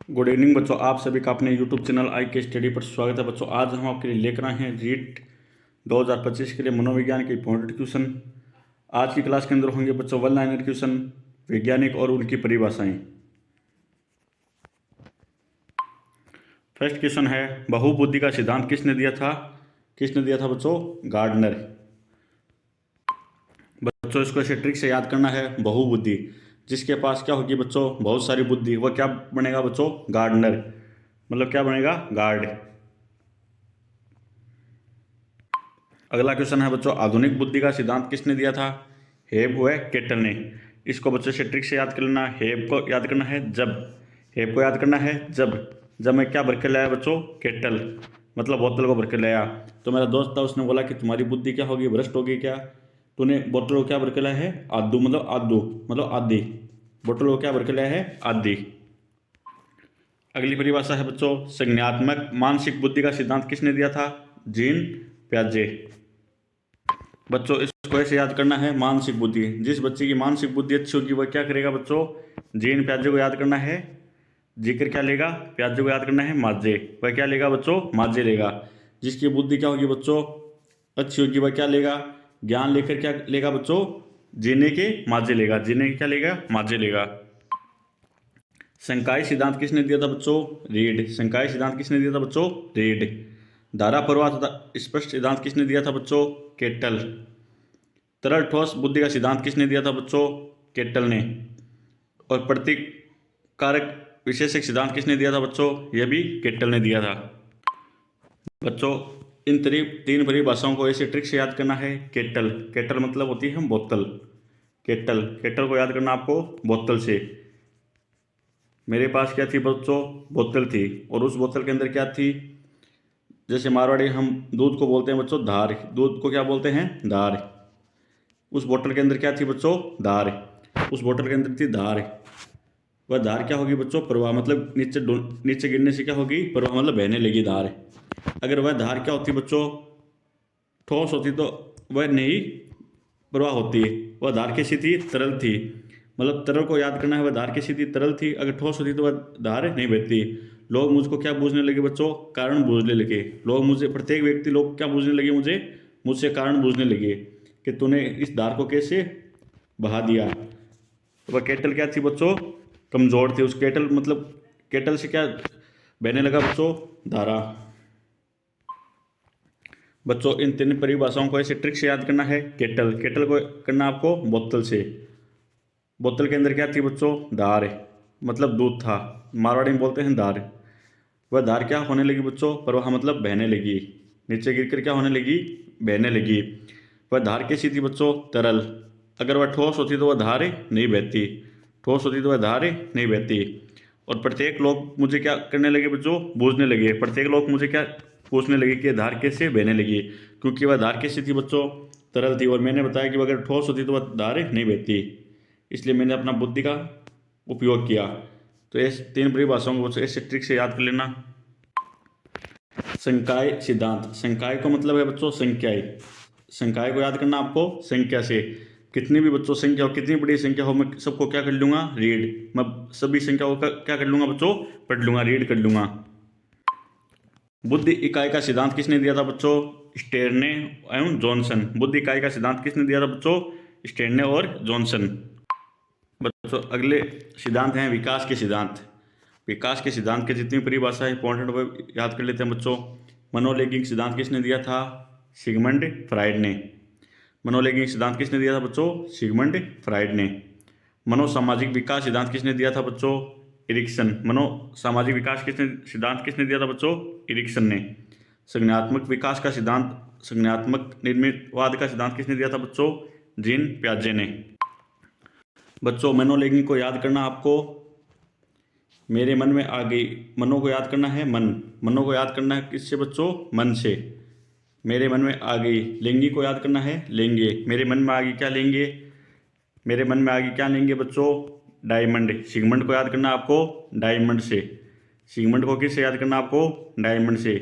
Good evening बच्चों, आप सभी का अपने यूट्यूब चैनल आई के स्टडी पर स्वागत है। बच्चों आज हम आपके लिए लेकर आए हैं रीट 2025 के लिए मनोविज्ञान के इंपॉर्टेंट क्वेश्चन। आज की क्लास के अंदर होंगे बच्चों वन लाइनर क्वेश्चन, वैज्ञानिक और उनकी परिभाषाएं। फर्स्ट क्वेश्चन है, बहुबुद्धि का सिद्धांत किसने दिया था? किसने दिया था बच्चों? गार्डनर। बच्चों इसको ऐसे ट्रिक से याद करना है। बहुबुद्धि, जिसके पास क्या होगी बच्चों? बहुत सारी बुद्धि, वह क्या बनेगा बच्चों? गार्डनर। मतलब क्या बनेगा? गार्ड। अगला क्वेश्चन है बच्चों, आधुनिक बुद्धि का सिद्धांत किसने दिया था? हेब व केटल ने। इसको बच्चों से ट्रिक से याद कर लेना। हेब को याद करना है जब, हेब को याद करना है जब मैं क्या भर के लाया बच्चों? केटल, मतलब बोतल को भर के लाया। तो मेरा दोस्त था, उसने बोला कि तुम्हारी बुद्धि क्या होगी? भ्रष्ट होगी क्या? तूने बोतल को क्या भर के लाया है? आदू, मतलब आधी। बोतल को क्या भर के लाया है? आधी। अगली परिभाषा है बच्चों, संज्ञात्मक मानसिक बुद्धि का सिद्धांत किसने दिया था? जीन प्याजे। बच्चों इसको ऐसे याद करना है, मानसिक बुद्धि, जिस बच्चे की मानसिक बुद्धि अच्छी होगी वह क्या करेगा बच्चों? जीन प्याजे को याद करना है। जीकर क्या लेगा? प्याजे को याद करना है माजे। वह क्या लेगा बच्चों? माजे लेगा। जिसकी बुद्धि क्या होगी बच्चों? अच्छी होगी, वह क्या लेगा? ज्ञान लेकर क्या लेगा बच्चों? जीने के माजे लेगा। जीने के क्या लेगा? माजे लेगा। संकाय सिद्धांत किसने दिया था बच्चों? रीड। संकाय सिद्धांत किसने दिया था बच्चों? रीड। धारा प्रवाह तथा स्पष्ट सिद्धांत किसने दिया था बच्चों? केटल। तरल ठोस बुद्धि का सिद्धांत किसने दिया था बच्चों? केटल ने। और प्रतीक कारक विशेषक सिद्धांत किसने दिया था बच्चों? यह भी केटल ने दिया था। बच्चों इन तीन परिभाषाओं को ऐसे ट्रिक से याद करना है। केटल, केटल मतलब होती है बोतल। केटल, केटल को याद करना आपको बोतल से। मेरे पास क्या थी बच्चों? बोतल थी, और उस बोतल के अंदर क्या थी? जैसे मारवाड़ी हम दूध को बोलते हैं बच्चों धार, दूध को क्या बोलते हैं? धार। उस बोतल के अंदर क्या थी बच्चों? धार। उस बोतल के अंदर थी धार। वह धार क्या होगी बच्चों? प्रवाह, मतलब नीचे गिरने से क्या होगी? प्रवाह, मतलब बहने लगी धार। अगर वह धार क्या होती बच्चों? ठोस होती तो वह नहीं प्रवाह होती। वह धार कैसी थी? तरल थी। मतलब तरल को याद करना है, वह धार कैसी थी? तरल थी। अगर ठोस होती तो वह धार नहीं बहती। लोग मुझको क्या बूझने लगे बच्चों? कारण बूझने लगे। लोग मुझे, प्रत्येक व्यक्ति, लोग क्या बूझने लगे मुझे? मुझसे कारण बूझने लगे कि तूने इस धार को कैसे बहा दिया। तो वह केटल क्या थी बच्चों? कमजोर थी। उस केटल, मतलब केटल से क्या बहने लगा बच्चों? धारा। बच्चों इन तीन परिभाषाओं को ऐसे ट्रिक से याद करना है। केटल, केटल को करना आपको बोतल से। बोतल के अंदर क्या थी बच्चों? धार, मतलब दूध था। मारवाड़ी में बोलते हैं धार। वह धार क्या होने लगी बच्चों? प्रवाह, मतलब बहने लगी। नीचे गिरकर क्या होने लगी? बहने लगी। वह धार कैसी थी बच्चों? तरल। अगर वह ठोस होती तो वह धार नहीं बहती। ठोस होती तो वह धार नहीं बहती। और प्रत्येक लोग मुझे क्या करने लगे बच्चों? बूझने लगे। प्रत्येक लोग मुझे क्या पूछने लगे कि धार कैसे बहने लगी, क्योंकि वह धार कैसी थी बच्चों? तरल थी। और मैंने बताया कि अगर ठोस होती तो वह धार नहीं बहती, इसलिए मैंने अपना बुद्धि का उपयोग किया। तो इस तीन परिभाषाओं को ऐसे ट्रिक से याद कर लेना। संकाय सिद्धांत, संकाय को मतलब है बच्चों संख्याएं। संकाय को याद करना आपको संख्या से। कितनी भी बच्चों संख्या हो, कितनी बड़ी संख्या हो, मैं सबको क्या कर लूंगा? रीड। मैं सभी संख्याओं का क्या कर लूंगा बच्चों? पढ़ लूंगा, रीड कर लूंगा। बुद्धि इकाई का सिद्धांत किसने दिया था बच्चों? स्टेरने एवं जॉनसन। बुद्धि इकाई का सिद्धांत किसने दिया था बच्चों? स्टेरने और जॉनसन। बच्चों अगले सिद्धांत हैं विकास के सिद्धांत। विकास के सिद्धांत के जितनी परिभाषा है इंपॉर्टेंट वो याद कर लेते हैं बच्चों। मनोलैंगिक सिद्धांत किसने दिया था? सिगमंड फ्राइड ने। मनोलैंगिक सिद्धांत किसने दिया था बच्चों? सिगमंड फ्राइड ने। मनोसामाजिक विकास सिद्धांत किसने दिया था बच्चों? इरिक्सन। मनोसामाजिक विकास किसने सिद्धांत किसने दिया था बच्चों? इरिक्सन ने। संज्ञात्मक विकास का सिद्धांत, संज्ञात्मक निर्मितवाद का सिद्धांत किसने दिया था बच्चों? जीन प्याजे ने। बच्चों मनोलैंगिक को याद करना आपको। मेरे मन में आ गई, मनो को याद करना है मन। मनो को याद करना है किससे बच्चों? मन से। मेरे मन में आ गई, लेंगी को याद करना है लेंगे। मेरे मन में आ गई क्या लेंगे? मेरे मन में आ गई क्या लेंगे बच्चों? डायमंड। सिगमंड को याद करना आपको डायमंड से। सिगमंड को किससे याद करना आपको? डायमंड से।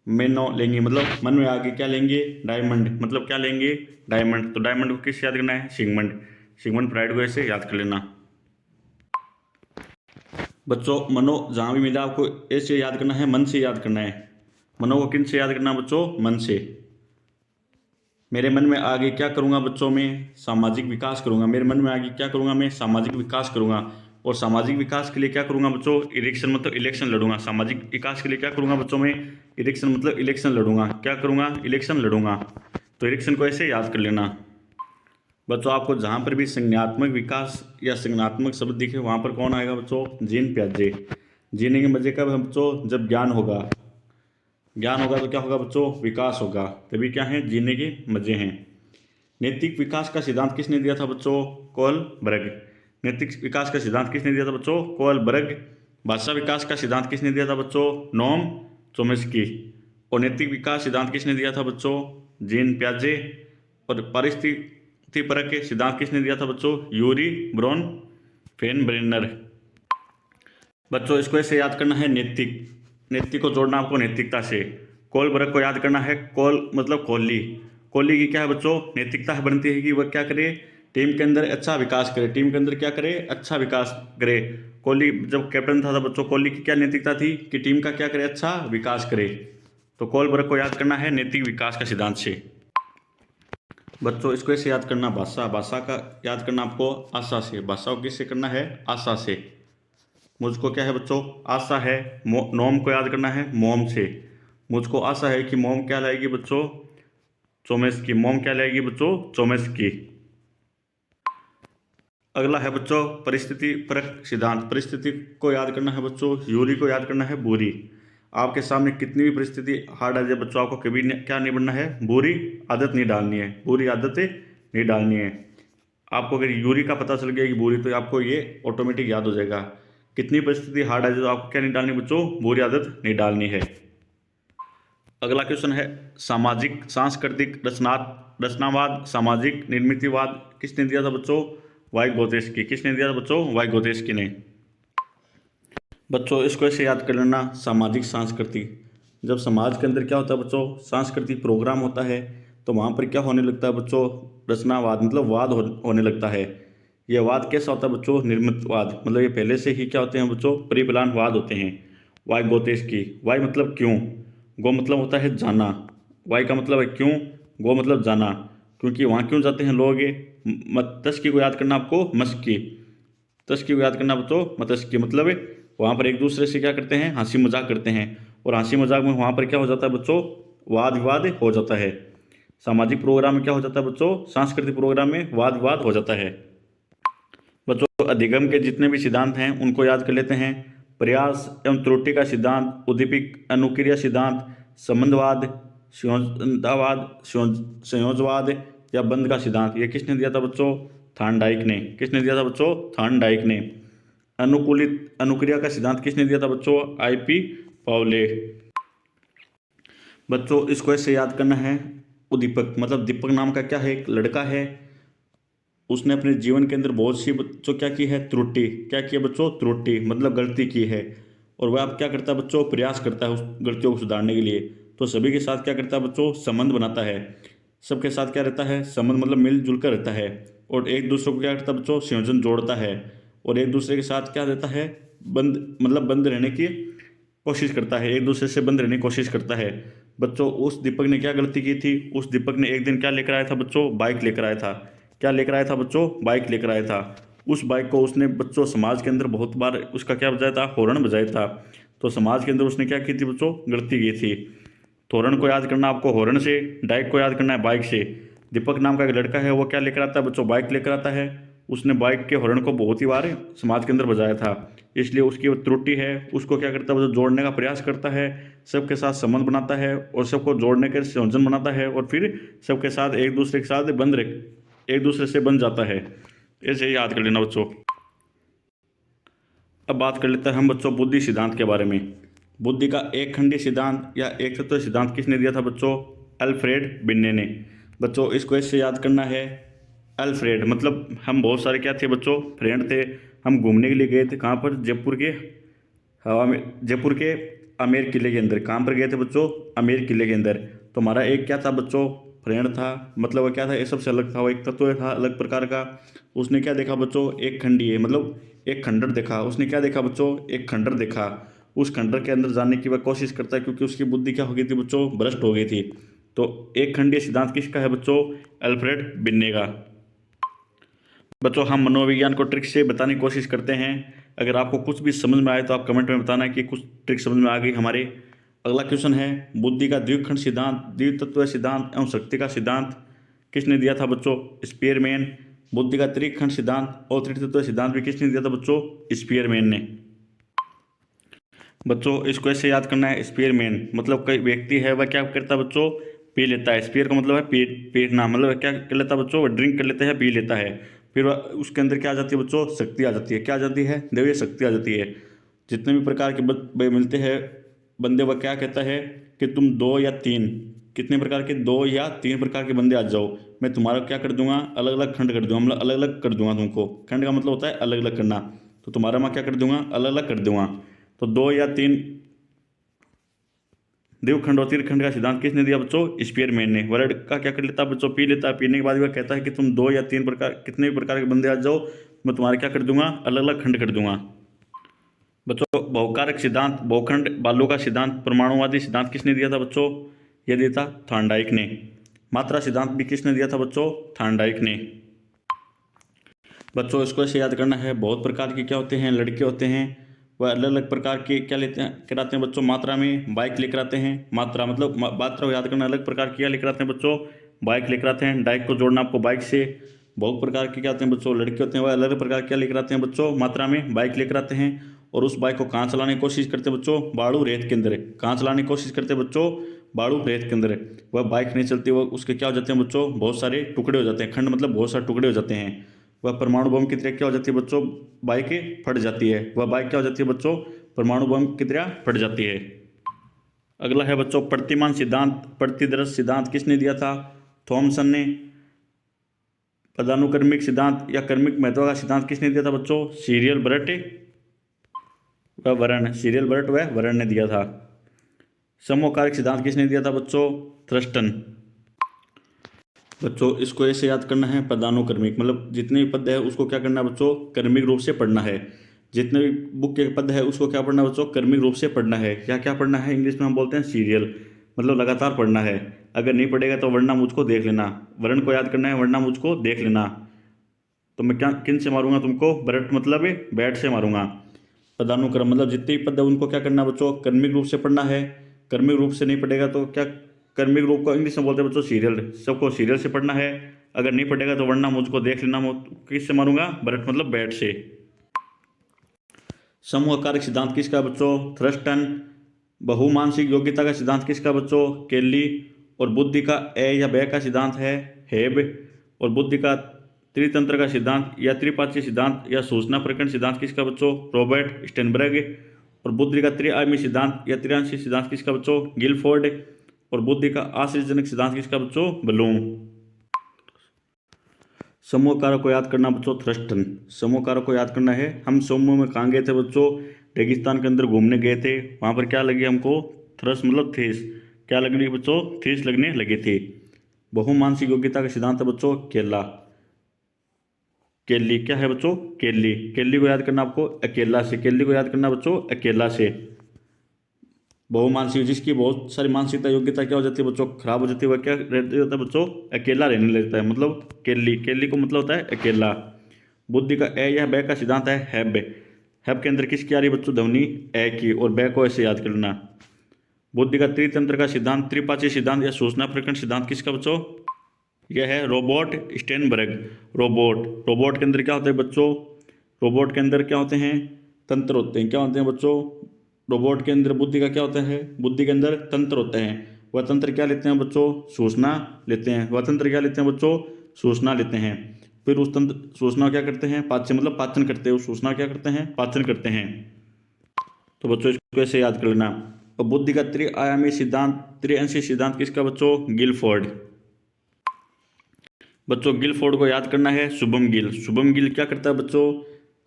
मैनो लेंगे, मतलब मन में आ गई क्या लेंगे? डायमंड, मतलब क्या लेंगे? डायमंड। तो डायमंड को किससे याद करना है? सिगमंड। सिगमंड फ्राइड को ऐसे याद कर लेना। बच्चों मनो जहाँ भी मिला आपको ऐसे याद करना है, मन से याद करना है। मनो को किन से याद करना है बच्चों? मन से। मेरे मन में आगे क्या करूँगा बच्चों? में सामाजिक विकास करूँगा। मेरे मन में आगे क्या करूँगा? मैं सामाजिक विकास करूँगा। और सामाजिक विकास के लिए क्या करूँगा बच्चों? इलेक्शन मतलब इलेक्शन लड़ूंगा। सामाजिक विकास के लिए क्या करूँगा बच्चों? में इलेक्शन मतलब इलेक्शन लड़ूंगा। क्या करूँगा? इलेक्शन लड़ूंगा। तो इलेक्शन को ऐसे याद कर लेना। बच्चों आपको जहाँ पर भी संज्ञानात्मक विकास या संज्ञानात्मक शब्द दिखे वहाँ पर कौन आएगा बच्चों? जीन प्याजे। जीने के मजे कब है बच्चों? जब ज्ञान होगा। ज्ञान होगा तो क्या होगा बच्चों? विकास होगा। तभी क्या है? जीने के मजे हैं। नैतिक विकास का सिद्धांत किसने दिया था बच्चों? कोलबर्ग। नैतिक विकास का सिद्धांत किसने दिया था बच्चों? कोलबर्ग। भाषा विकास का सिद्धांत किसने दिया था बच्चों? Noam Chomsky. और नैतिक विकास सिद्धांत किसने दिया था बच्चों? जीन प्याजे। और परिस्थिति परक के सिद्धांत किसने दिया था बच्चों? Urie Bronfenbrenner. बच्चों इसको ऐसे याद करना है, नैतिक। नैतिक को जोड़ना आपको नैतिकता से। कोलबर्ग को याद करना है, कोल मतलब कोहली। कोहली की क्या है बच्चों? नैतिकता बनती है कि वह क्या करे? टीम के अंदर अच्छा विकास करे। टीम के अंदर क्या करे? अच्छा विकास करे। कोहली जब कैप्टन था बच्चों, कोहली की क्या नैतिकता थी? कि टीम का क्या करे? अच्छा विकास करे। तो कोलबर्ग को याद करना है नैतिक विकास का सिद्धांत से। बच्चों इसको ऐसे याद करना, भाषा। भाषा का याद करना आपको आशा से। भाषा को किससे करना है? आशा से। मुझको क्या है बच्चों? आशा है। नोम को याद करना है मोम से। मुझको आशा है कि मोम क्या लाएगी बच्चों? चोम्स्की। मोम क्या लाएगी बच्चों? चोम्स्की। अगला है बच्चों परिस्थिति परक सिद्धांत। परिस्थिति को याद करना है बच्चों, यूरी को याद करना है बुरी। आपके सामने कितनी भी परिस्थिति हार्ड आ जाए बच्चों, आपको कभी क्या नहीं बनना है? बुरी आदत नहीं डालनी है। बुरी आदतें नहीं डालनी है। आपको अगर यूरी का पता चल गया कि बुरी, तो आपको ये ऑटोमेटिक याद हो जाएगा। कितनी परिस्थिति हार्ड आ जाए तो आपको क्या नहीं डालनी बच्चों? बुरी आदत नहीं डालनी है। अगला क्वेश्चन है सामाजिक सांस्कृतिक रचनावाद सामाजिक निर्मितिवाद किसने दिया था बच्चों? वाइगोत्स्की। किसने दिया था बच्चों? वाइगोत्स्की ने। बच्चों इसको ऐसे याद कर लेना, सामाजिक सांस्कृतिक। जब समाज के अंदर क्या होता है बच्चों? सांस्कृतिक प्रोग्राम होता है, तो वहाँ पर क्या होने लगता है बच्चों? रचनावाद मतलब वाद होने लगता है। यह वाद कैसा होता है बच्चों? निर्मितवाद। मतलब ये पहले से ही क्या होते हैं बच्चों? प्री-प्लान वाद होते हैं। वाइगोत्स्की। वाई मतलब क्यों, गो मतलब होता है जाना। वाई का मतलब है क्यों, गो मतलब जाना। क्योंकि वहाँ क्यों जाते हैं लोग? मत्स्की को याद करना आपको मस्की। तस्की को याद करना बच्चों मत्स्की। मतलब वहाँ पर एक दूसरे से क्या करते हैं? हंसी मजाक करते हैं। और हंसी मजाक में वहाँ पर क्या हो जाता है बच्चों? वाद विवाद हो जाता है। सामाजिक प्रोग्राम में क्या हो जाता है बच्चों? सांस्कृतिक प्रोग्राम में वाद विवाद हो जाता है। बच्चों अधिगम के जितने भी सिद्धांत हैं उनको याद कर लेते हैं। प्रयास एवं त्रुटि का सिद्धांत, उद्दीपक अनुक्रिया सिद्धांत, संबंधवाद, संयोजनवाद, संयोजवाद या बंध का सिद्धांत, ये किसने दिया था बच्चों? थॉर्नडाइक ने। किसने दिया था बच्चों? थॉर्नडाइक ने। अनुकूलित अनुक्रिया का सिद्धांत किसने दिया था बच्चों? IP Paule. बच्चों इसको ऐसे याद करना है, उद्दीपक मतलब दीपक नाम का क्या है? एक लड़का है। उसने अपने जीवन के अंदर बहुत सी बच्चों क्या की है? त्रुटि। क्या की है बच्चों? त्रुटि मतलब गलती की है। और वह अब क्या करता है बच्चों? प्रयास करता है उस गलतियों को सुधारने के लिए। तो सभी के साथ क्या करता है बच्चों? संबंध बनाता है। सबके साथ क्या रहता है? संबंध मतलब मिलजुल कर रहता है। और एक दूसरे को क्या करता है बच्चों? संयोजन जोड़ता है। और एक दूसरे के साथ क्या रहता है? बंद मतलब बंद रहने की कोशिश करता है। एक दूसरे से बंद रहने की कोशिश करता है। बच्चों उस दीपक ने क्या गलती की थी? उस दीपक ने एक दिन क्या लेकर आया था बच्चों? बाइक लेकर आया था। क्या लेकर आया था बच्चों? बाइक लेकर आया था। उस बाइक को उसने बच्चों समाज के अंदर बहुत बार उसका क्या बजाया था? हॉर्न बजाया था। तो समाज के अंदर उसने क्या की थी बच्चों? गलती की थी। तो हॉर्न को याद करना आपको हॉर्न से, डाइक को याद करना है बाइक से। दीपक नाम का एक लड़का है, वो क्या लेकर आता है बच्चों? बाइक लेकर आता है। उसने बाइक के हॉर्न को बहुत ही बार समाज के अंदर बजाया था, इसलिए उसकी वो त्रुटि है। उसको क्या करता है बच्चों? जोड़ने का प्रयास करता है, सबके साथ संबंध बनाता है और सबको जोड़ने के संयोजन बनाता है। और फिर सबके साथ एक दूसरे के साथ एक दूसरे से बन जाता है। ऐसे ही याद कर लेना बच्चों। अब बात कर लेते हैं हम बच्चों बुद्धि सिद्धांत के बारे में। बुद्धि का एक खंडी सिद्धांत या एक तत्व सिद्धांत किसने दिया था बच्चों? अल्फ्रेड बिन्ने ने। बच्चों इसको ऐसे याद करना है, अल्फ्रेड मतलब हम बहुत सारे क्या थे बच्चों? फ्रेंड थे। हम घूमने के लिए गए थे, कहाँ पर? जयपुर के हवा में, जयपुर के आमेर किले के अंदर। कहाँ पर गए थे बच्चों? आमेर किले के अंदर। तो हमारा एक क्या था बच्चों? फ्रेंड था। मतलब वो क्या था? ये सबसे अलग था, वो एक तत्व था अलग प्रकार का। उसने क्या देखा बच्चों? एक खंडी है मतलब एक खंडर देखा, उसने क्या देखा बच्चों, एक खंडर देखा। उस खंडर के अंदर जाने की वह कोशिश करता है क्योंकि उसकी बुद्धि क्या हो गई थी बच्चों, भ्रष्ट हो गई थी। तो एक खंडीय सिद्धांत किसका है बच्चों, अल्फ्रेड बिन्ने का। बच्चों हम मनोविज्ञान को ट्रिक से बताने की कोशिश करते हैं। अगर आपको कुछ भी समझ में आए तो आप कमेंट में बताना कि कुछ ट्रिक समझ में आ गई हमारे। अगला क्वेश्चन है, बुद्धि का द्विखंड सिद्धांत, द्वितत्व सिद्धांत एवं शक्ति का सिद्धांत किसने दिया था बच्चों, स्पीयरमैन। बुद्धि का त्रिखंड सिद्धांत और त्रितत्व सिद्धांत भी किसने दिया था बच्चों, स्पीयरमैन ने। बच्चों इसको ऐसे याद करना है, स्पीयरमैन मतलब कोई व्यक्ति है वह क्या करता है बच्चों, पी लेता है। स्पीयर का मतलब है पीना, मतलब वह क्या कर लेता है बच्चों, वह ड्रिंक कर लेता है, पी लेता है। फिर वह उसके अंदर क्या आ जाती है बच्चों, शक्ति आ जाती है। क्या आ जाती है, दैवीय शक्ति आ जाती है। जितने भी प्रकार के मिलते हैं बंदे, वह क्या कहता है कि तुम 2 या 3, कितने प्रकार के, 2 या 3 प्रकार के बंदे आ जाओ, मैं तुम्हारा क्या कर दूंगा, अलग अलग खंड कर दूंगा, मतलब अलग अलग कर दूंगा तुमको। खंड का मतलब होता है अलग अलग करना, तो तुम्हारा मैं क्या कर दूंगा, अलग अलग कर दूंगा। तो 2 या 3 द्विखंड और त्रिखंड का सिद्धांत किसने दिया बच्चों, स्पीयरमैन ने। वर्ड का क्या कर लेता है बच्चों, पी लेता है। पीने के बाद वह कहता है कि तुम 2 या 3 प्रकार, कितने भी प्रकार के बंदे आ जाओ, मैं तुम्हारे क्या कर दूंगा, अलग अलग खंड कर दूंगा। बच्चों बहुकारक सिद्धांत, बहुखंड बालों का सिद्धांत, परमाणुवादी सिद्धांत किसने दिया था बच्चों, यह दिया था थॉर्नडाइक ने। मात्रा सिद्धांत भी किसने दिया था बच्चों, थॉर्नडाइक ने। बच्चों इसको ऐसे याद करना है, बहुत प्रकार के क्या होते हैं, लड़के होते हैं, वह अलग अलग प्रकार के क्या लेते हैं, कराते हैं बच्चों, मात्रा में बाइक लेकर आते हैं। मात्रा मतलब मात्रा को याद करना, अलग प्रकार की क्या लेकर आते हैं बच्चों, बाइक लेकर आते हैं। डाइक को जोड़ना आपको बाइक से। बहुत प्रकार के क्या होते हैं बच्चों, लड़के होते हैं, वह अलग अलग प्रकार क्या लेकर आते हैं बच्चों, मात्रा में बाइक लेकर आते हैं। और उस बाइक को कहाँ चलाने की कोशिश करते हैं बच्चों, बाड़ू रेत के अंदर। कहाँ चलाने की कोशिश करते हैं बच्चों, बाड़ू रेत के अंदर। वह बाइक नहीं चलती, वह उसके क्या हो जाते हैं बच्चों, बहुत सारे टुकड़े हो जाते हैं। खंड मतलब बहुत सारे टुकड़े हो जाते हैं। वह परमाणु बम की तरह क्या हो जाती है बच्चों, बाइक फट जाती है। वह बाइक क्या हो जाती है बच्चों, परमाणु बम की तरह फट जाती है। अगला है बच्चों प्रतिमान सिद्धांत, प्रतिदर्श सिद्धांत किसने दिया था, थॉमसन ने। पदानुक्रमिक सिद्धांत या क्रमिक महत्व का सिद्धांत किसने दिया था बच्चों, सीरियल बर्ट व वरण, सीरियल बर्ट व वरण ने दिया था। समूहकारक सिद्धांत किसने दिया था बच्चों, थ्रस्टन। बच्चों इसको ऐसे याद करना है, पदानुक्रमिक मतलब जितने भी पद है उसको क्या करना है बच्चों, क्रमिक रूप से पढ़ना है। जितने भी बुक के पद है उसको क्या पढ़ना है बच्चों, क्रमिक रूप से पढ़ना है। क्या क्या पढ़ना है, इंग्लिश में हम बोलते हैं सीरियल, मतलब लगातार पढ़ना है। अगर नहीं पढ़ेगा तो वरना मुझको देख लेना, वर्ण को याद करना है, वरना मुझको देख लेना। तो मैं क्या किन से मारूंगा तुमको, बरट मतलब बैट से मारूंगा। पदानुक्रम मतलब जितने भी पद है उनको क्या करना है बच्चों, क्रमिक रूप से पढ़ना है। क्रमिक रूप से नहीं पढ़ेगा तो क्या, क्रमिक रूप को इंग्लिश में बोलते हैं बच्चों सीरियल, सबको सीरियल से पढ़ना है। अगर नहीं पढ़ेगा तो वरना मुझको देख लेना, किससे मारूंगा, बरट मतलब बैट से। समूह कारक सिद्धांत किसका बच्चों, थ्रस्टन। बहुमानसिक योग्यता का सिद्धांत किसका बच्चों, केली। और बुद्धि का ए या बे का सिद्धांत है हेब। और बुद्धि का त्रितंत्र का सिद्धांत या त्रिपाक्षीय सिद्धांत या सूचना प्रकरण सिद्धांत किसका बच्चों, रॉबर्ट स्टेनबर्ग। और बुद्धि का त्रिआयामी सिद्धांत या त्रिआंशी सिद्धांत किसका बच्चों, गिलफोर्ड। और बुद्धि का आश्चर्यजनक सिद्धांत किसका बच्चों, ब्लूम। समूह कारक को याद करना बच्चों, थ्रस्टन। समूह कारक को याद करना है। हम समूह में कहाँ गए थे बच्चों, रेगिस्तान के अंदर घूमने गए थे। वहाँ पर क्या लगी हमको, थ्रस मतलब थीस। क्या लगनी बच्चों, थीस लगने लगी थी। बहुमानसिक योग्यता का सिद्धांत है बच्चों, केला। केली क्या है बच्चों, केली। केली को याद करना आपको अकेला से, केली को याद करना बच्चों अकेला से। बहुमानसिक जिसकी बहुत सारी मानसिकता योग्यता क्या हो जाती है बच्चों, खराब हो जाती है, वह क्या रहता है बच्चों, अकेला रहने लगता है। मतलब केली, केली को मतलब होता है अकेला। बुद्धि का ए या बे का सिद्धांत है हैब। हैब के अंदर किसकी आ रही है बच्चों, ध्वनि ए की। और बे को ऐसे याद करना। बुद्धि का त्रितंत्र का सिद्धांत, त्रिपाक्षीय सिद्धांत या सूचना प्रकरण सिद्धांत किसका बच्चों, यह है रोबोट स्टेनबर्ग। रोबोट, रोबोट के अंदर क्या होता है बच्चों, रोबोट के अंदर क्या होते हैं, तंत्र होते हैं। क्या होते हैं बच्चों, रोबोट के अंदर बुद्धि का क्या होता है, बुद्धि के अंदर तंत्र होते हैं। वह तंत्र क्या लेते हैं बच्चों, सूचना लेते हैं। वह तंत्र क्या लेते हैं बच्चों, सूचना लेते हैं। फिर उस तंत्र सूचना क्या करते हैं, पाचन मतलब पाचन करते हैं। उस सूचना क्या करते हैं, पाचन करते हैं। तो बच्चों इसको ऐसे याद कर लेना। और बुद्धि का त्रिआयामी सिद्धांत, त्रिअंशी सिद्धांत किसका बच्चों, गिलफोर्ड। बच्चों गिलफोर्ड को याद करना है, शुभम गिल। शुभम गिल क्या करता है बच्चों,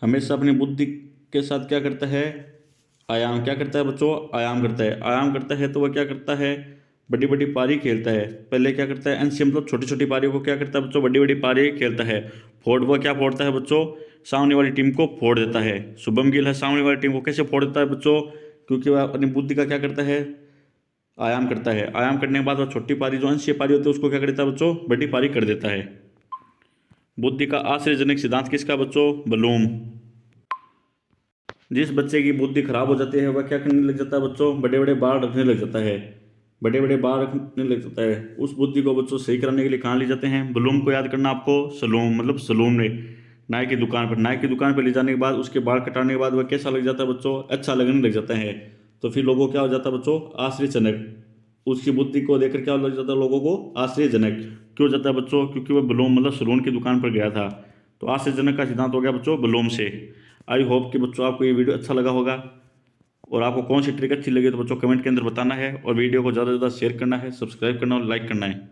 हमेशा अपनी बुद्धि के साथ क्या करता है, आयाम। क्या करता है बच्चों, आयाम करता है। आयाम करता है तो वह क्या करता है, बड़ी बड़ी पारी खेलता है। पहले क्या करता है, अंश मतलब छोटी छोटी पारियों को क्या करता है बच्चों, बड़ी बड़ी पारी खेलता है। फोड़, वह क्या फोड़ता है बच्चों, सामने वाली टीम को फोड़ देता है। शुभम गिल है सामने वाली टीम को कैसे फोड़ देता है बच्चों, क्योंकि वह अपनी बुद्धि का क्या करता है, आयाम करता है। आयाम करने के बाद वह छोटी पारी जो अंशीय पारी होती है उसको क्या कर देता है बच्चों, बड़ी पारी कर देता है। बुद्धि का आश्चर्यजनक सिद्धांत किसका बच्चों, बलूम। जिस बच्चे की बुद्धि खराब हो जाती है वह क्या करने लग जाता है बच्चों, बड़े बड़े बाल रखने लग जाता है, बड़े बड़े बाल रखने लग जाता है। उस बुद्धि को बच्चों सही कराने के लिए कहाँ ले जाते हैं, बलूम को याद करना आपको, सलून मतलब सलून में, नाई की दुकान पर। नाई की दुकान पर ले जाने के बाद उसके बाल कटाने के बाद वह कैसा लग जाता है बच्चों, अच्छा लगने लग जाता है। तो फिर लोगों को क्या हो जाता है बच्चों, आश्चर्यजनक। उसकी बुद्धि को देखकर क्या लग जाता है लोगों को, आश्चर्यजनक। क्यों जाता है बच्चों, क्योंकि वह बलूम मतलब सलून की दुकान पर गया था। तो आश्चर्यजनक का सिद्धांत हो गया बच्चों बलूम से। आई होप कि बच्चों आपको ये वीडियो अच्छा लगा होगा, और आपको कौन सी ट्रिक अच्छी लगी तो बच्चों कमेंट के अंदर बताना है, और वीडियो को ज़्यादा से ज़्यादा शेयर करना है, सब्सक्राइब करना और लाइक करना है।